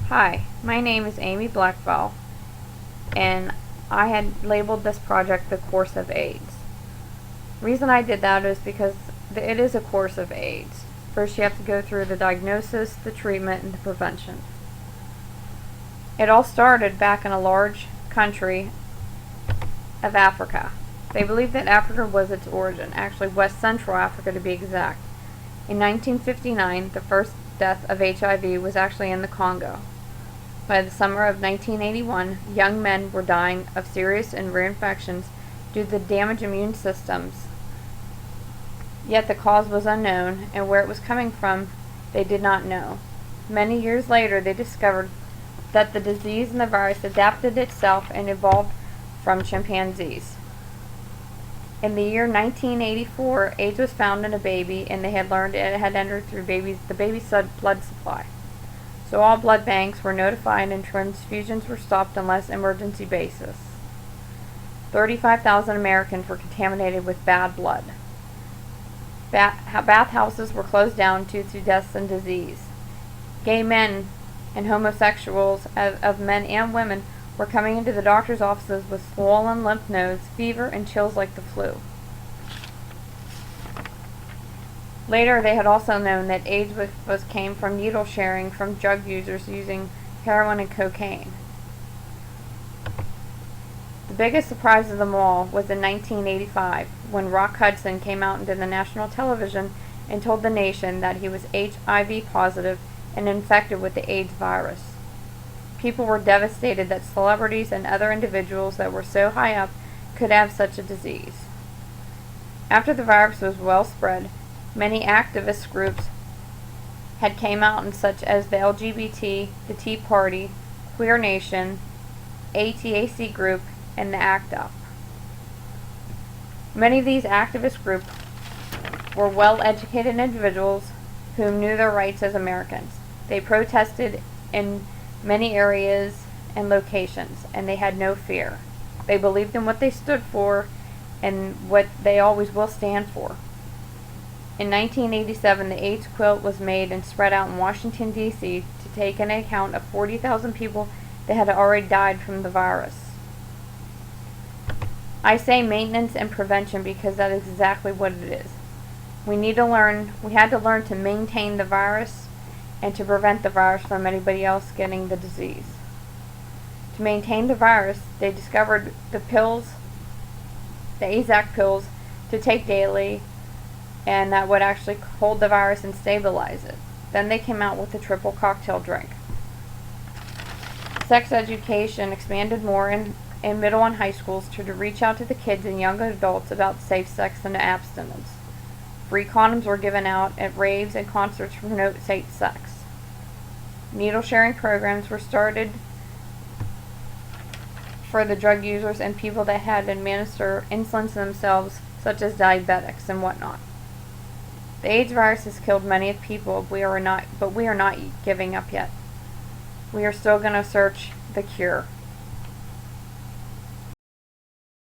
Hi, my name is Amy Blackwell, and I had labeled this project the Course of AIDS. The reason I did that is because it is a course of AIDS. First you have to go through the diagnosis, the treatment, and the prevention. It all started back in a large country of Africa. They believe that Africa was its origin, actually West Central Africa to be exact. In 1959, the first death of HIV was actually in the Congo. By the summer of 1981, young men were dying of serious and rare infections due to the damaged immune systems. Yet the cause was unknown, and where it was coming from, they did not know. Many years later, they discovered that the disease and the virus adapted itself and evolved from chimpanzees. In the year 1984, AIDS was found in a baby, and they had learned it had entered through the baby's blood supply. So all blood banks were notified and transfusions were stopped unless emergency basis. 35,000 Americans were contaminated with bad blood. Bathhouses were closed down due to deaths and disease. Gay men and homosexuals of men and women were coming into the doctor's offices with swollen lymph nodes, fever, and chills like the flu. Later, they had also known that AIDS came from needle sharing from drug users using heroin and cocaine. The biggest surprise of them all was in 1985, when Rock Hudson came out into the national television and told the nation that he was HIV positive and infected with the AIDS virus. People were devastated that celebrities and other individuals that were so high up could have such a disease. After the virus was well spread, many activist groups had came out, and such as the LGBT, the Tea Party, Queer Nation, ATAC group, and the ACT UP. Many of these activist groups were well-educated individuals who knew their rights as Americans. They protested in many areas and locations, and they had no fear. They believed in what they stood for and what they always will stand for. In 1987, the AIDS quilt was made and spread out in Washington, D.C. to take into account of 40,000 people that had already died from the virus. I say maintenance and prevention because that is exactly what it is. We had to learn to maintain the virus and to prevent the virus from anybody else getting the disease. To maintain the virus, they discovered the pills, the AZAC pills, to take daily, and that would actually hold the virus and stabilize it. Then they came out with the triple cocktail drink. Sex education expanded more in middle and high schools to reach out to the kids and young adults about safe sex and abstinence. Free condoms were given out at raves and concerts to promote safe sex. Needle sharing programs were started for the drug users and people that had to administer insulin to themselves, such as diabetics and whatnot. The AIDS virus has killed many people, but we are not giving up yet. We are still going to search the cure.